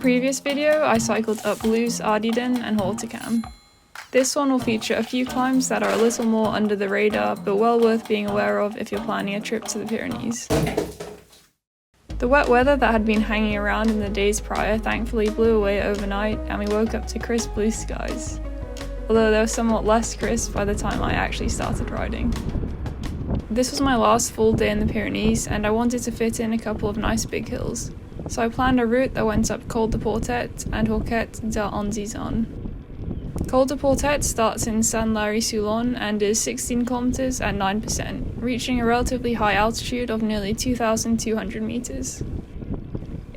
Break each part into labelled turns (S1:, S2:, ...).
S1: previous video, I cycled up Loos, Ardiden and Hourquette. This one will feature a few climbs that are a little more under the radar, but well worth being aware of if you're planning a trip to the Pyrenees. The wet weather that had been hanging around in the days prior thankfully blew away overnight, and we woke up to crisp blue skies, although they were somewhat less crisp by the time I actually started riding. This was my last full day in the Pyrenees, and I wanted to fit in a couple of nice big hills, so I planned a route that went up Col de Portet and Hourquette d'Anzizon. Col de Portet starts in Saint-Lary-Soulon and is 16 kilometers at 9%, reaching a relatively high altitude of nearly 2,200 meters.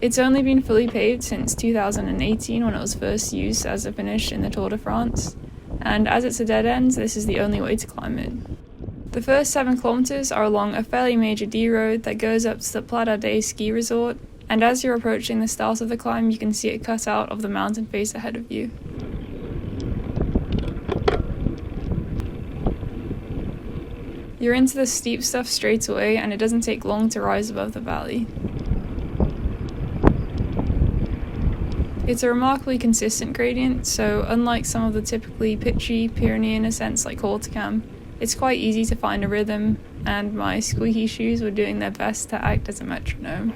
S1: It's only been fully paved since 2018 when it was first used as a finish in the Tour de France, and as it's a dead end, this is the only way to climb it. The first 7 kilometers are along a fairly major D road that goes up to the Pla d'Adet ski resort, and as you're approaching the start of the climb, you can see it cut out of the mountain face ahead of you. You're into the steep stuff straight away, and it doesn't take long to rise above the valley. It's a remarkably consistent gradient, so unlike some of the typically pitchy Pyrenean ascents like Hourquette, it's quite easy to find a rhythm, and my squeaky shoes were doing their best to act as a metronome.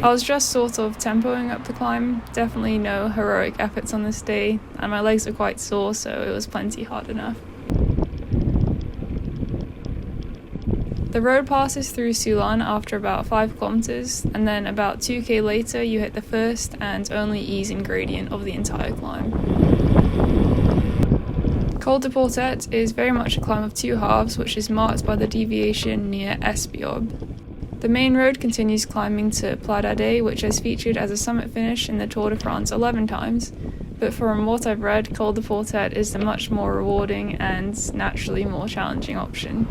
S1: I was just sort of tempoing up the climb, definitely no heroic efforts on this day, and my legs were quite sore, so it was plenty hard enough. The road passes through Soulon after about 5 kilometers, and then about 2k later you hit the first and only easing gradient of the entire climb. Col de Portet is very much a climb of 2 halves, which is marked by the deviation near Virb. The main road continues climbing to Pla d'Adet, which has featured as a summit finish in the Tour de France 11 times, but from what I've read, Col de Portet is the much more rewarding and naturally more challenging option.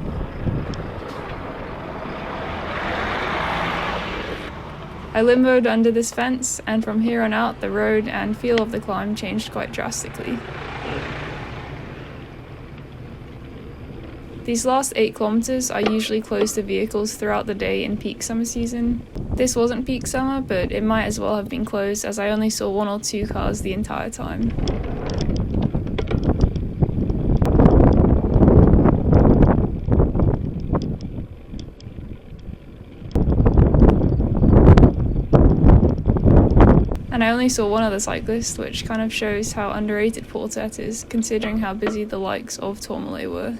S1: I limboed under this fence, and from here on out the road and feel of the climb changed quite drastically. These last 8 kilometers are usually closed to vehicles throughout the day in peak summer season. This wasn't peak summer, but it might as well have been closed as I only saw 1 or 2 cars the entire time. And I only saw 1 other cyclist, which kind of shows how underrated Portet is, considering how busy the likes of Tourmalet were.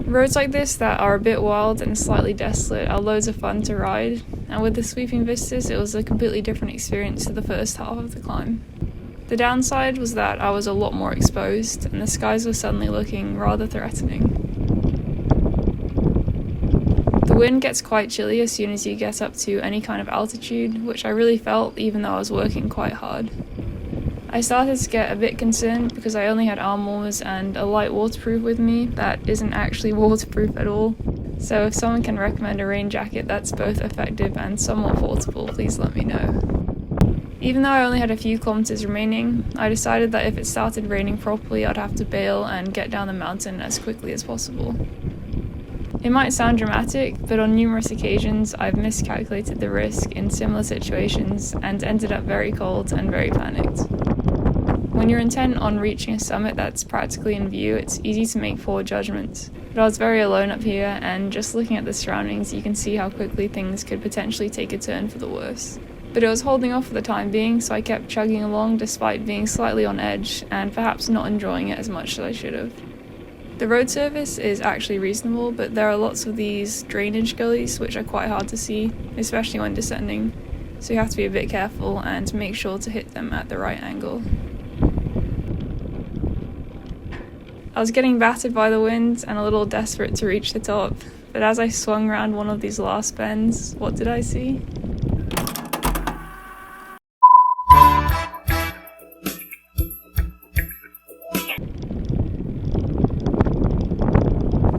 S1: Roads like this that are a bit wild and slightly desolate are loads of fun to ride, and with the sweeping vistas it was a completely different experience to the first half of the climb. The downside was that I was a lot more exposed, and the skies were suddenly looking rather threatening. The wind gets quite chilly as soon as you get up to any kind of altitude, which I really felt even though I was working quite hard. I started to get a bit concerned because I only had arm warmers and a light waterproof with me that isn't actually waterproof at all, so if someone can recommend a rain jacket that's both effective and somewhat portable, please let me know. Even though I only had a few kilometers remaining, I decided that if it started raining properly I'd have to bail and get down the mountain as quickly as possible. It might sound dramatic, but on numerous occasions I've miscalculated the risk in similar situations and ended up very cold and very panicked. When you're intent on reaching a summit that's practically in view, it's easy to make poor judgments. But I was very alone up here, and just looking at the surroundings you can see how quickly things could potentially take a turn for the worse. But it was holding off for the time being, so I kept chugging along despite being slightly on edge and perhaps not enjoying it as much as I should have. The road surface is actually reasonable, but there are lots of these drainage gullies which are quite hard to see, especially when descending, so you have to be a bit careful and make sure to hit them at the right angle. I was getting battered by the wind and a little desperate to reach the top, but as I swung around one of these last bends, what did I see?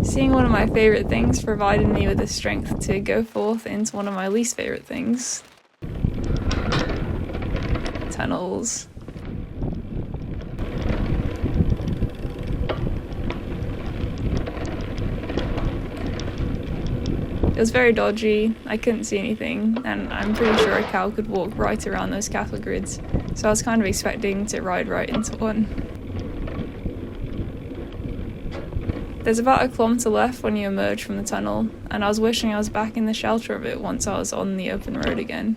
S1: Seeing one of my favourite things provided me with the strength to go forth into one of my least favourite things. Tunnels. was very dodgy, I couldn't see anything, and I'm pretty sure a cow could walk right around those cattle grids, so I was kind of expecting to ride right into one. There's about 1 kilometre left when you emerge from the tunnel, and I was wishing I was back in the shelter of it once I was on the open road again,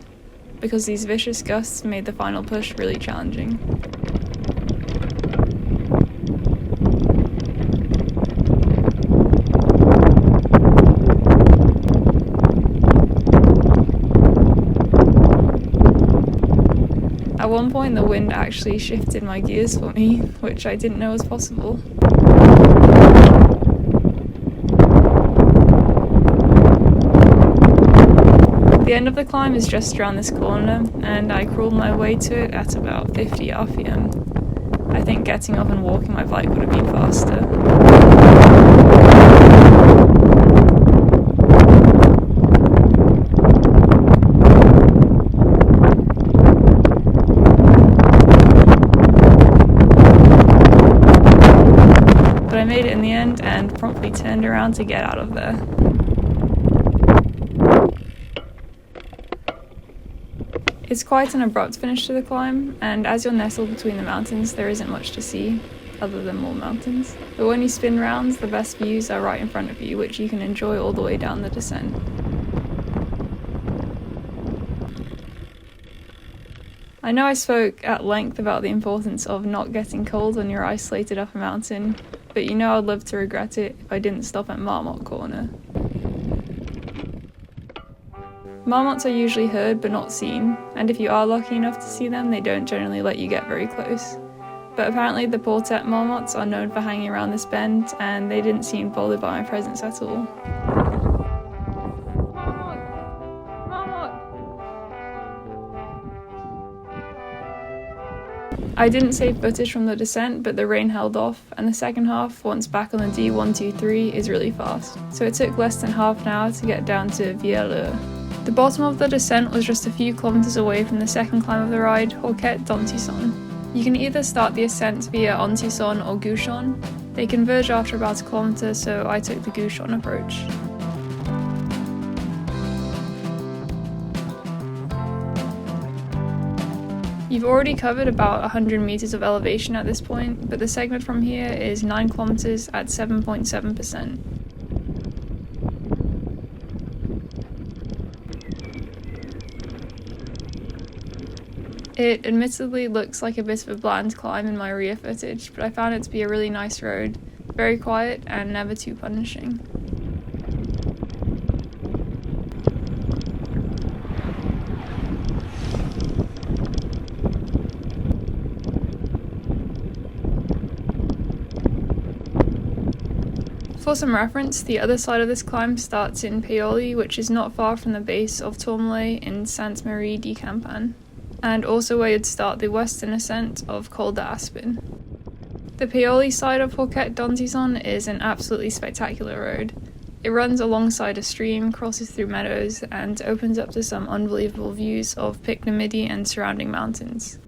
S1: because these vicious gusts made the final push really challenging. At one point the wind actually shifted my gears for me, which I didn't know was possible. The end of the climb is just around this corner, and I crawled my way to it at about 50 RPM. I think getting up and walking my bike would have been faster. But I made it in the end and promptly turned around to get out of there. It's quite an abrupt finish to the climb, and as you're nestled between the mountains, there isn't much to see, other than more mountains. But when you spin round, the best views are right in front of you, which you can enjoy all the way down the descent. I know I spoke at length about the importance of not getting cold when you're isolated up a mountain, but you know I'd love to regret it if I didn't stop at Marmot corner. Marmots are usually heard but not seen, and if you are lucky enough to see them, they don't generally let you get very close. But apparently the Portet marmots are known for hanging around this bend, and they didn't seem bothered by my presence at all. I didn't save footage from the descent, but the rain held off, and the second half, once back on the D123, is really fast. So it took less than half an hour to get down to Virb. The bottom of the descent was just a few kilometres away from the second climb of the ride, Hourquette d'Antison. You can either start the ascent via Antison or joedeshon. They converge after about 1 kilometre, so I took the joedeshon approach. You've already covered about 100 metres of elevation at this point, but the segment from here is 9 kilometres at 7.7%. It admittedly looks like a bit of a bland climb in my rear footage, but I found it to be a really nice road, very quiet and never too punishing. For some reference, the other side of this climb starts in Paoli, which is not far from the base of Tourmalet in Sainte-Marie-de-Campagne, and also where you'd start the western ascent of Col de Portet. The Paoli side of Hourquette d'Antison is an absolutely spectacular road. It runs alongside a stream, crosses through meadows, and opens up to some unbelievable views of Pic du Midi and surrounding mountains.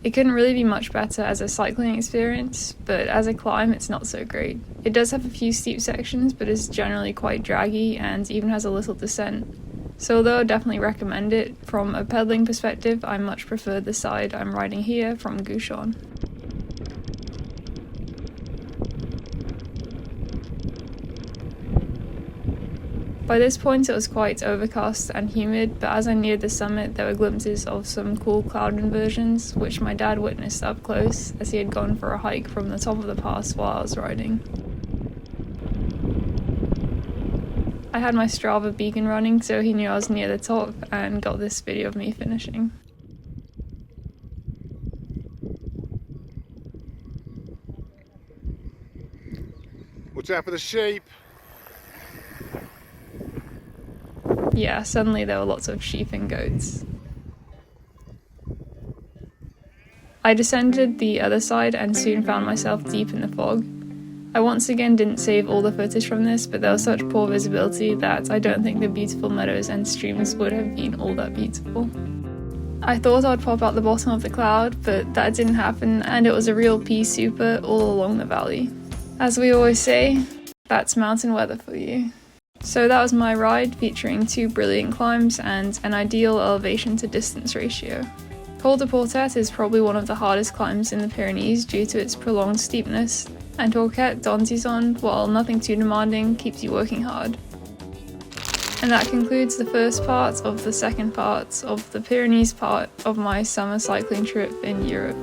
S1: It couldn't really be much better as a cycling experience, but as a climb it's not so great. It does have a few steep sections, but is generally quite draggy and even has a little descent. So although I definitely recommend it, from a pedaling perspective I much prefer the side I'm riding here from joedeshon. By this point it was quite overcast and humid, but as I neared the summit there were glimpses of some cool cloud inversions, which my dad witnessed up close as he had gone for a hike from the top of the pass while I was riding. I had my Strava beacon running, so he knew I was near the top and got this video of me finishing.
S2: Watch out for the sheep!
S1: Yeah, suddenly there were lots of sheep and goats. I descended the other side and soon found myself deep in the fog. I once again didn't save all the footage from this, but there was such poor visibility that I don't think the beautiful meadows and streams would have been all that beautiful. I thought I'd pop out the bottom of the cloud, but that didn't happen, and it was a real pea super all along the valley. As we always say, that's mountain weather for you. So that was my ride, featuring 2 brilliant climbs and an ideal elevation to distance ratio. Col de Portet is probably one of the hardest climbs in the Pyrenees due to its prolonged steepness, and Hourquette joedeshon, while nothing too demanding, keeps you working hard. And that concludes the first part of the second part of the Pyrenees part of my summer cycling trip in Europe.